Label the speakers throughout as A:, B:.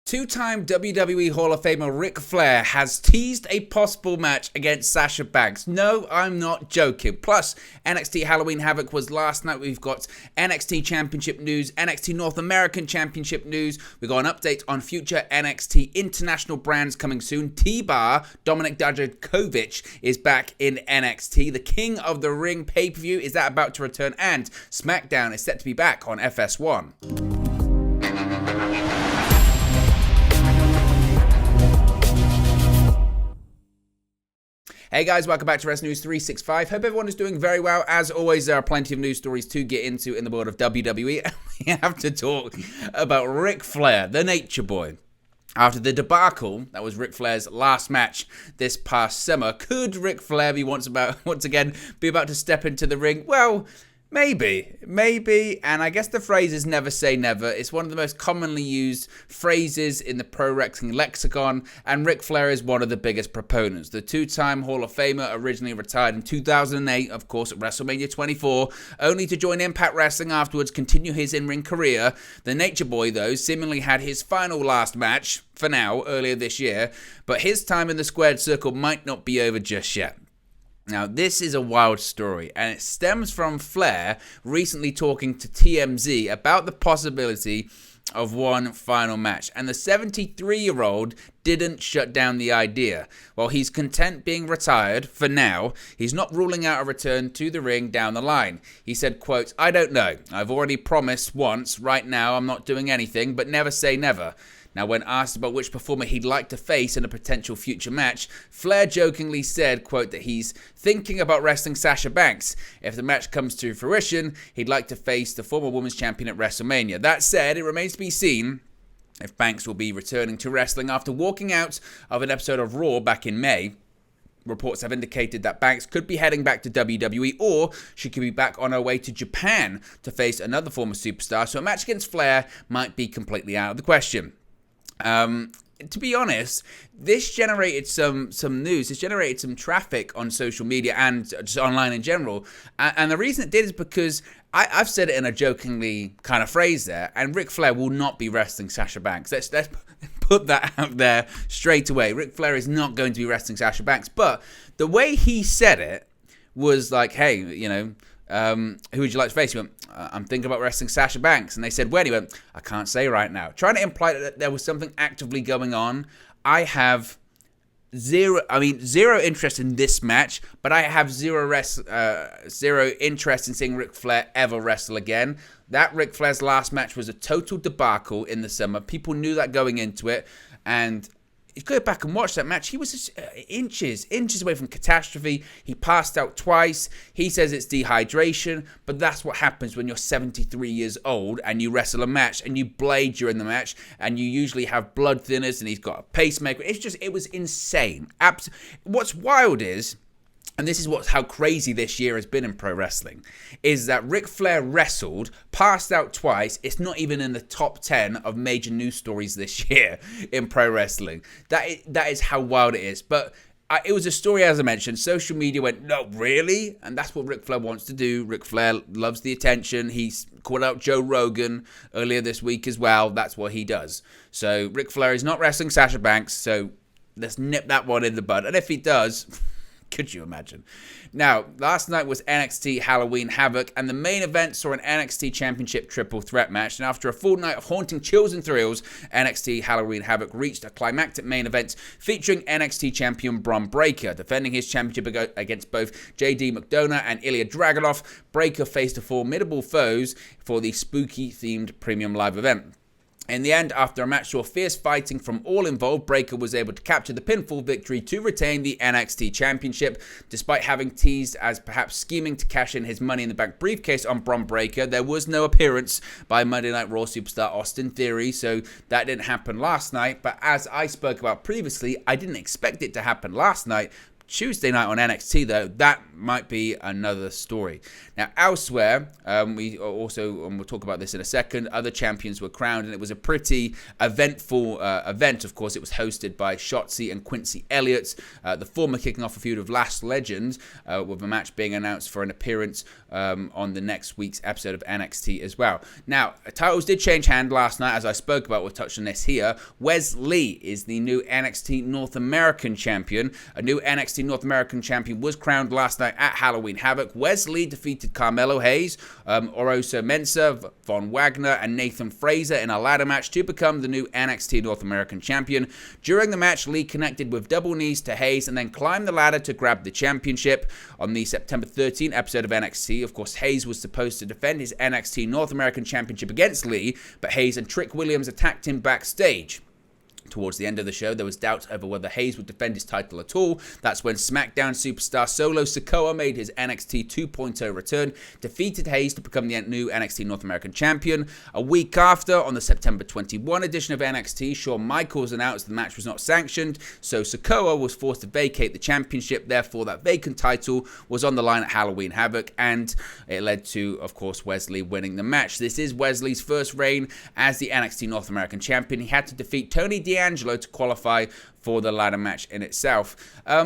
A: Two-time WWE Hall of Famer Ric Flair has teased a possible match against Sasha Banks. No, I'm not joking. Plus, NXT Halloween Havoc was last night. We've got NXT Championship news, NXT North American Championship news. We've got an update on future NXT international brands coming soon. T-Bar, DOMINIK DIJAKOVIC, is back in NXT. The King of the Ring pay-per-view, is that about to return? And SmackDown is set to be back on FS1. Hey guys, welcome back to Wrestling News 365. Hope everyone is doing very well. As always, there are plenty of news stories to get into in the world of WWE. We have to talk about Ric Flair, the Nature Boy. After the debacle that was Ric Flair's last match this past summer, could Ric Flair be once again be about to step into the ring? Well, maybe, and I guess the phrase is never say never. It's one of the most commonly used phrases in the pro wrestling lexicon, and Ric Flair is one of the biggest proponents. The two-time Hall of Famer originally retired in 2008, of course, at WrestleMania 24, only to join Impact Wrestling afterwards, continue his in-ring career. The Nature Boy, though, seemingly had his final last match, for now, earlier this year, but his time in the squared circle might not be over just yet. Now, this is a wild story, and it stems from Flair recently talking to TMZ about the possibility of one final match. And the 73-year-old didn't shut down the idea. While he's content being retired for now, he's not ruling out a return to the ring down the line. He said, quote, "I don't know. I've already promised once. Right now, I'm not doing anything, but never say never." Now, when asked about which performer he'd like to face in a potential future match, Flair jokingly said, quote, that he's thinking about wrestling Sasha Banks. If the match comes to fruition, he'd like to face the former women's champion at WrestleMania. That said, it remains to be seen if Banks will be returning to wrestling after walking out of an episode of Raw back in May. Reports have indicated that Banks could be heading back to WWE, or she could be back on her way to Japan to face another former superstar, so a match against Flair might be completely out of the question. To be honest, this generated some news. This generated some traffic on social media and just online in general. And the reason it did is because I've said it in a jokingly kind of phrase there, and Ric Flair will not be wrestling Sasha Banks. Let's put that out there straight away. Ric Flair is not going to be wrestling Sasha Banks. But the way he said it was like, hey, you know, who would you like to face? He went, I'm thinking about wrestling Sasha Banks. And they said, when? He went, I can't say right now. Trying to imply that there was something actively going on. I have zero interest in this match, but I have zero interest in seeing Ric Flair ever wrestle again. That Ric Flair's last match was a total debacle in the summer. People knew that going into it, and you go back and watch that match. He was just inches away from catastrophe. He passed out twice. He says it's dehydration, but that's what happens when you're 73 years old and you wrestle a match and you blade during the match and you usually have blood thinners and he's got a pacemaker. It was insane. What's wild is, and this is how crazy this year has been in pro wrestling, is that Ric Flair wrestled, passed out twice. It's not even in the top 10 of major news stories this year in pro wrestling. That is how wild it is. But it was a story, as I mentioned. Social media went, no, really? And that's what Ric Flair wants to do. Ric Flair loves the attention. He's called out Joe Rogan earlier this week as well. That's what he does. So Ric Flair is not wrestling Sasha Banks. So let's nip that one in the bud. And if he does, could you imagine? Now, last night was NXT Halloween Havoc, and the main event saw an NXT Championship triple threat match. And after a full night of haunting chills and thrills, NXT Halloween Havoc reached a climactic main event featuring NXT Champion Bron Breakker. Defending his championship against both JD McDonough and Ilya Dragunov, Breakker faced a formidable foes for the spooky-themed premium live event. In the end, after a match saw fierce fighting from all involved, Breakker was able to capture the pinfall victory to retain the NXT Championship. Despite having teased as perhaps scheming to cash in his Money in the Bank briefcase on Bron Breakker, there was no appearance by Monday Night Raw superstar Austin Theory, so that didn't happen last night. But as I spoke about previously, I didn't expect it to happen last night. Tuesday night on NXT, though, that might be another story. Now, elsewhere, we'll talk about this in a second, other champions were crowned, and it was a pretty eventful event. Of course, it was hosted by Shotzi and Quincy Elliott, the former kicking off a feud of Last Legend, with a match being announced for an appearance on the next week's episode of NXT as well. Now, titles did change hand last night, as I spoke about. We'll touch on this here. Wes Lee is the new NXT North American champion. A new NXT North American champion was crowned last night at Halloween Havoc. Wes Lee defeated Carmelo Hayes, Oroso Mensah, Von Wagner, and Nathan Fraser in a ladder match to become the new NXT North American champion. During the match, Lee connected with double knees to Hayes and then climbed the ladder to grab the championship. On the September 13 episode of NXT, of course, Hayes was supposed to defend his NXT North American championship against Lee, but Hayes and Trick Williams attacked him backstage. Towards the end of the show, there was doubt over whether Hayes would defend his title at all. That's when SmackDown superstar Solo Sikoa made his NXT 2.0 return, defeated Hayes to become the new NXT North American champion. A week after, on the September 21 edition of NXT, Shawn Michaels announced the match was not sanctioned, so Sikoa was forced to vacate the championship. Therefore, that vacant title was on the line at Halloween Havoc, and it led to, of course, Wes Lee winning the match. This is Wes Lee's first reign as the NXT North American champion. He had to defeat Tony D'Angelo to qualify for the ladder match in itself.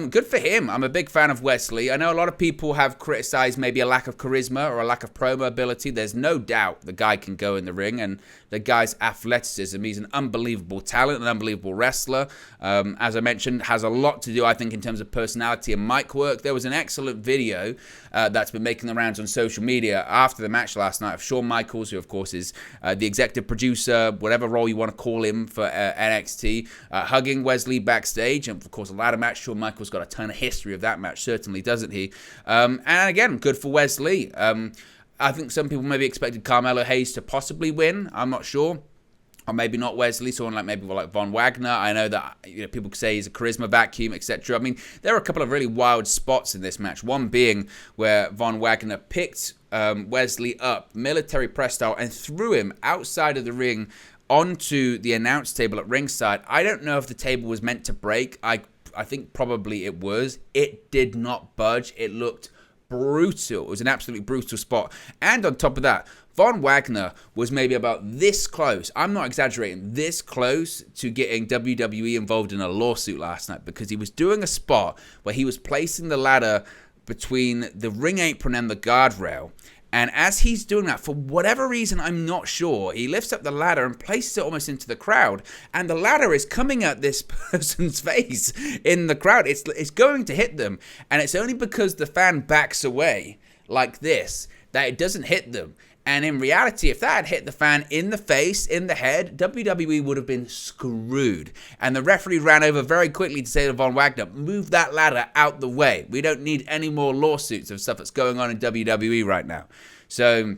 A: Good for him. I'm a big fan of Wes Lee. I know a lot of people have criticized maybe a lack of charisma or a lack of promo ability. There's no doubt the guy can go in the ring, and the guy's athleticism. He's an unbelievable talent, an unbelievable wrestler. As I mentioned, has a lot to do, I think, in terms of personality and mic work. There was an excellent video that's been making the rounds on social media after the match last night of Shawn Michaels, who, of course, is the executive producer, whatever role you want to call him for NXT, hugging Wes Lee backstage. And, of course, a ladder match. Shawn Michaels got a ton of history of that match, certainly, doesn't he? And, again, good for Wes Lee. I think some people maybe expected Carmelo Hayes to possibly win. I'm not sure. Or maybe not Wes Lee, someone like maybe like Von Wagner. I know that people say he's a charisma vacuum, etc. I mean, there are a couple of really wild spots in this match. One being where Von Wagner picked Wes Lee up, military press style, and threw him outside of the ring onto the announce table at ringside. I don't know if the table was meant to break. I think probably it was. It did not budge. It looked brutal. It was an absolutely brutal spot. And on top of that, Von Wagner was maybe about this close, I'm not exaggerating, this close to getting WWE involved in a lawsuit last night, because he was doing a spot where he was placing the ladder between the ring apron and the guardrail. And as he's doing that, for whatever reason, I'm not sure, he lifts up the ladder and places it almost into the crowd. And the ladder is coming at this person's face in the crowd. It's going to hit them. And it's only because the fan backs away like this that it doesn't hit them. And in reality, if that had hit the fan in the face, in the head, WWE would have been screwed. And the referee ran over very quickly to say to Von Wagner, move that ladder out the way. We don't need any more lawsuits of stuff that's going on in WWE right now. So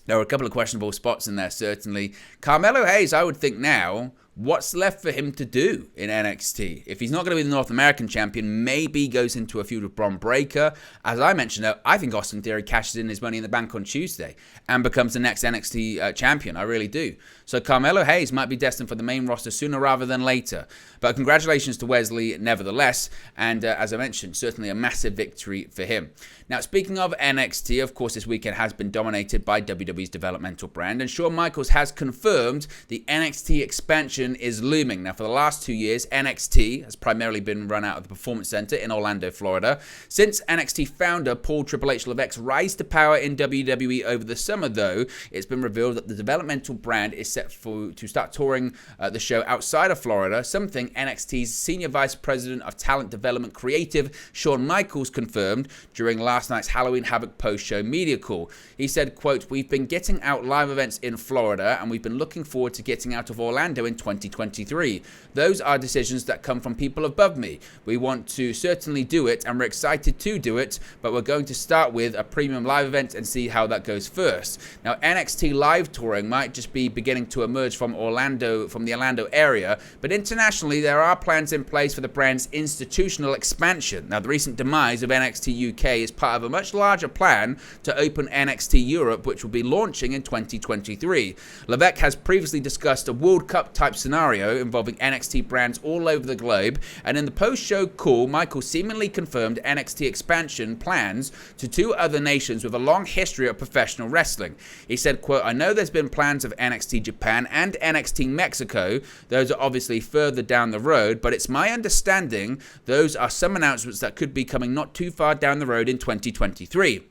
A: there were a couple of questionable spots in there, certainly. Carmelo Hayes, I would think now, what's left for him to do in NXT? If he's not going to be the North American champion, maybe goes into a feud with Bron Breakker. As I mentioned, I think Austin Theory cashes in his Money in the Bank on Tuesday and becomes the next NXT champion. I really do. So Carmelo Hayes might be destined for the main roster sooner rather than later. But congratulations to Wes Lee nevertheless. And as I mentioned, certainly a massive victory for him. Now, speaking of NXT, of course, this weekend has been dominated by WWE's developmental brand. And Shawn Michaels has confirmed the NXT expansion is looming. Now, for the last 2 years, NXT has primarily been run out of the Performance Center in Orlando, Florida. Since NXT founder Paul Triple H Levesque's rise to power in WWE over the summer, though, it's been revealed that the developmental brand is set to start touring the show outside of Florida, something NXT's Senior Vice President of Talent Development Creative, Shawn Michaels, confirmed during last night's Halloween Havoc post-show media call. He said, quote, "We've been getting out live events in Florida, and we've been looking forward to getting out of Orlando in 2023. Those are decisions that come from people above me. We want to certainly do it, and we're excited to do it, but we're going to start with a premium live event and see how that goes first." Now, NXT live touring might just be beginning to emerge from the Orlando area, but internationally there are plans in place for the brand's institutional expansion. Now, the recent demise of NXT UK is part of a much larger plan to open NXT Europe, which will be launching in 2023. Levesque has previously discussed a World Cup type scenario involving NXT brands all over the globe, and in the post-show call, Michael seemingly confirmed NXT expansion plans to 2 other nations with a long history of professional wrestling. He said, quote, "I know there's been plans of NXT Japan and NXT Mexico. Those are obviously further down the road, but it's my understanding those are some announcements that could be coming not too far down the road in 2023.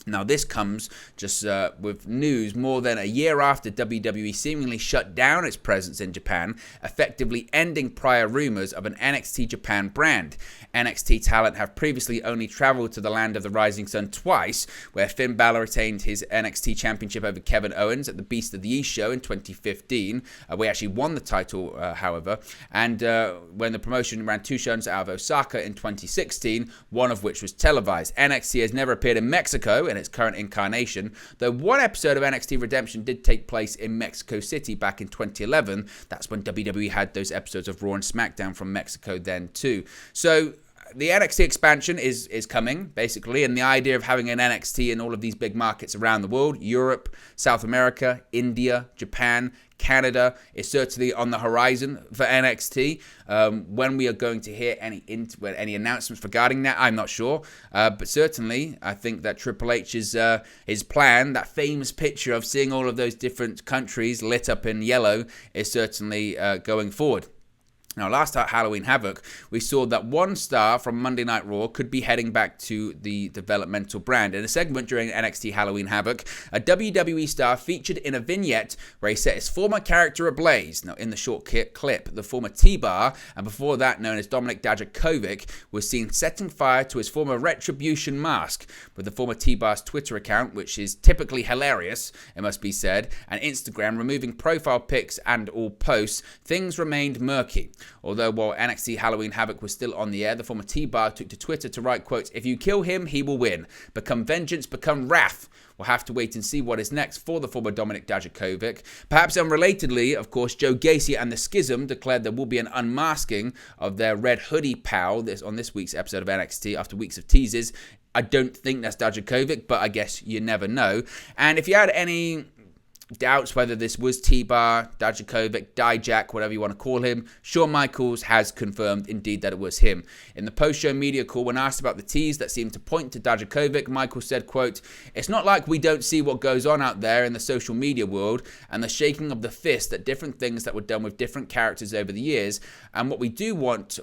A: Now, this comes just with news more than a year after WWE seemingly shut down its presence in Japan, effectively ending prior rumors of an NXT Japan brand. NXT talent have previously only traveled to the land of the Rising Sun twice, where Finn Balor retained his NXT championship over Kevin Owens at the Beast of the East show in 2015. We actually won the title, however, and when the promotion ran 2 shows out of Osaka in 2016, one of which was televised. NXT has never appeared in Mexico in its current incarnation, though one episode of NXT Redemption did take place in Mexico City back in 2011. That's when WWE had those episodes of Raw and SmackDown from Mexico then too. So the NXT expansion is coming, basically, and the idea of having an NXT in all of these big markets around the world, Europe, South America, India, Japan, Canada, is certainly on the horizon for NXT. When we are going to hear any announcements regarding that, I'm not sure. But certainly, I think that Triple H's his plan, that famous picture of seeing all of those different countries lit up in yellow, is certainly going forward. Now, last at Halloween Havoc, we saw that one star from Monday Night Raw could be heading back to the developmental brand. In a segment during NXT Halloween Havoc, a WWE star featured in a vignette where he set his former character ablaze. Now, in the short clip, the former T-Bar, and before that known as DOMINIK DIJAKOVIC, was seen setting fire to his former Retribution mask. With the former T-Bar's Twitter account, which is typically hilarious, it must be said, and Instagram removing profile pics and all posts, things remained murky. Although while NXT Halloween Havoc was still on the air, the former T-Bar took to Twitter to write, quote, "If you kill him, he will win. Become vengeance, become wrath." We'll have to wait and see what is next for the former DOMINIK DIJAKOVIC. Perhaps unrelatedly, of course, Joe Gacy and the Schism declared there will be an unmasking of their red hoodie pal on this week's episode of NXT after weeks of teases. I don't think that's Dijakovic, but I guess you never know. And if you had any doubts whether this was T-Bar, Dijakovic, Dijak, whatever you want to call him, Shawn Michaels has confirmed indeed that it was him. In the post-show media call, when asked about the tease that seemed to point to Dijakovic, Michaels said, quote, "It's not like we don't see what goes on out there in the social media world and the shaking of the fist at different things that were done with different characters over the years. And what we do want,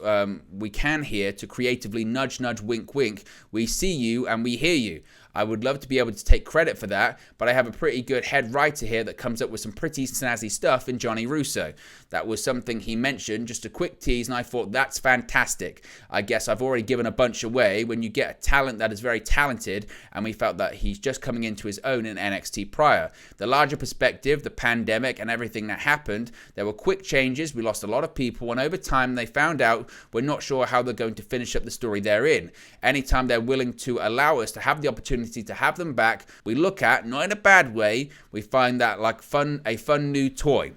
A: we can hear to creatively nudge, nudge, wink, wink. We see you and we hear you. I would love to be able to take credit for that, but I have a pretty good head writer here that comes up with some pretty snazzy stuff in Johnny Russo." That was something he mentioned, just a quick tease, and I thought, that's fantastic. I guess I've already given a bunch away when you get a talent that is very talented, and we felt that he's just coming into his own in NXT prior. The larger perspective, the pandemic and everything that happened, there were quick changes, we lost a lot of people, and over time they found out we're not sure how they're going to finish up the story they're in. Anytime they're willing to allow us to have the opportunity to have them back, we look at, not in a bad way, we find that like a fun new toy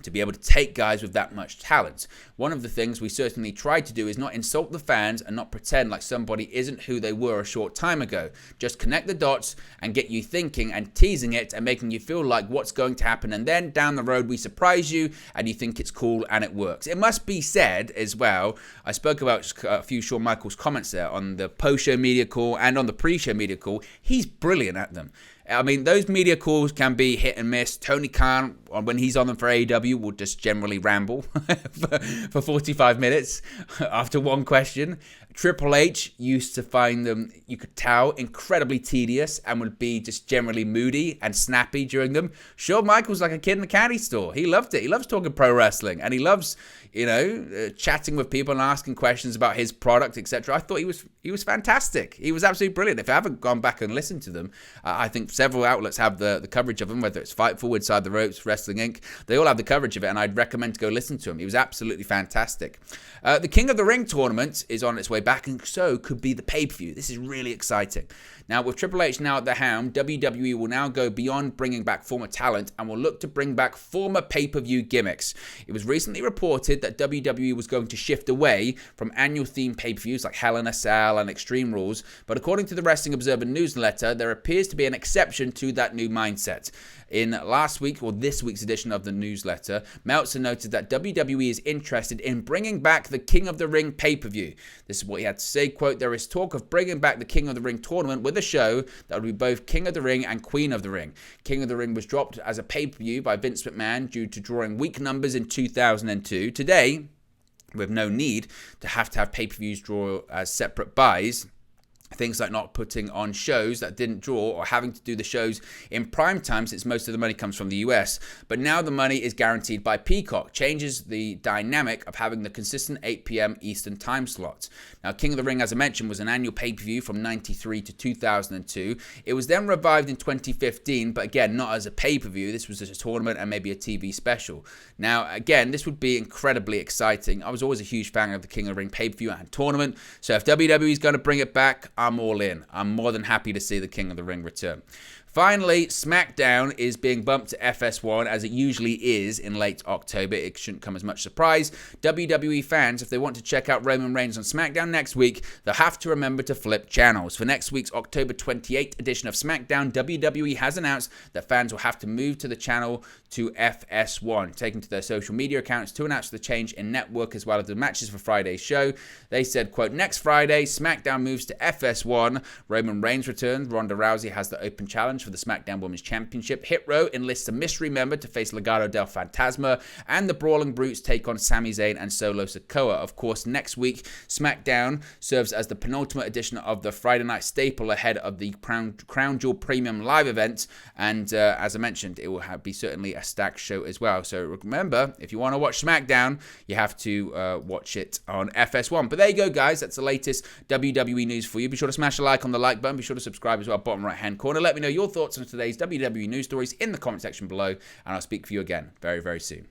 A: to be able to take guys with that much talent. One of the things we certainly try to do is not insult the fans and not pretend like somebody isn't who they were a short time ago. Just connect the dots and get you thinking and teasing it and making you feel like what's going to happen, and then down the road we surprise you and you think it's cool and it works. It must be said as well, I spoke about a few Shawn Michaels comments there on the post-show media call and on the pre-show media call. He's brilliant at them. I mean, those media calls can be hit and miss. Tony Khan, when he's on them for AEW, will just generally ramble for 45 minutes after one question. Triple H used to find them, you could tell, incredibly tedious and would be just generally moody and snappy during them. Shawn Michaels like a kid in a candy store. He loved it. He loves talking pro wrestling, and he loves, chatting with people and asking questions about his product, etc. I thought he was fantastic. He was absolutely brilliant. If I haven't gone back and listened to them, I think several outlets have the coverage of him, whether it's Fightful, Inside the Ropes, Wrestling Inc. They all have the coverage of it, and I'd recommend to go listen to him. He was absolutely fantastic. The King of the Ring tournament is on its way back, and so could be the pay-per-view. This is really exciting. Now, with Triple H now at the helm, WWE will now go beyond bringing back former talent and will look to bring back former pay-per-view gimmicks. It was recently reported that WWE was going to shift away from annual themed pay-per-views like Hell in a Cell and Extreme Rules, but according to the Wrestling Observer newsletter, there appears to be an acceptance exception to that new mindset. In last week, or this week's edition of the newsletter, Meltzer noted that WWE is interested in bringing back the King of the Ring pay-per-view. This is what he had to say, quote, "There is talk of bringing back the King of the Ring tournament with a show that would be both King of the Ring and Queen of the Ring. King of the Ring was dropped as a pay-per-view by Vince McMahon due to drawing weak numbers in 2002. Today, with no need to have pay-per-views draw as separate buys, things like not putting on shows that didn't draw or having to do the shows in prime time since most of the money comes from the US. But now the money is guaranteed by Peacock. Changes the dynamic of having the consistent 8 p.m. Eastern time slots. Now, King of the Ring, as I mentioned, was an annual pay-per-view from 93 to 2002. It was then revived in 2015, but again, not as a pay-per-view. This was a tournament and maybe a TV special. Now, again, this would be incredibly exciting. I was always a huge fan of the King of the Ring pay-per-view and tournament. So if WWE is going to bring it back, I'm all in. I'm more than happy to see the King of the Ring return. Finally, SmackDown is being bumped to FS1 as it usually is in late October. It shouldn't come as much surprise. WWE fans, if they want to check out Roman Reigns on SmackDown next week, they'll have to remember to flip channels. For next week's October 28th edition of SmackDown, WWE has announced that fans will have to move to the channel to FS1, taking to their social media accounts to announce the change in network as well as the matches for Friday's show. They said, quote, "Next Friday, SmackDown moves to FS1. Roman Reigns returns. Ronda Rousey has the open challenge for the SmackDown Women's Championship. Hit Row enlists a mystery member to face Legado del Fantasma, and the Brawling Brutes take on Sami Zayn and Solo Sikoa. Of course, next week, SmackDown serves as the penultimate edition of the Friday night staple ahead of the Crown Jewel Premium Live event, and as I mentioned, it will be certainly a stacked show as well. So remember, if you want to watch SmackDown, you have to watch it on FS1. But there you go, guys. That's the latest WWE news for you. Be sure to smash a like on the like button. Be sure to subscribe as well, bottom right-hand corner. Let me know your thoughts on today's WWE news stories in the comment section below, and I'll speak for you again very, very soon.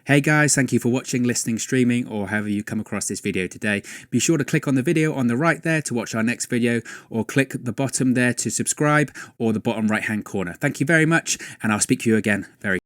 B: Hey guys, thank you for watching, listening, streaming, or however you come across this video today. Be sure to click on the video on the right there to watch our next video, or click the bottom there to subscribe, or the bottom right hand corner. Thank you very much, and I'll speak to you again very soon.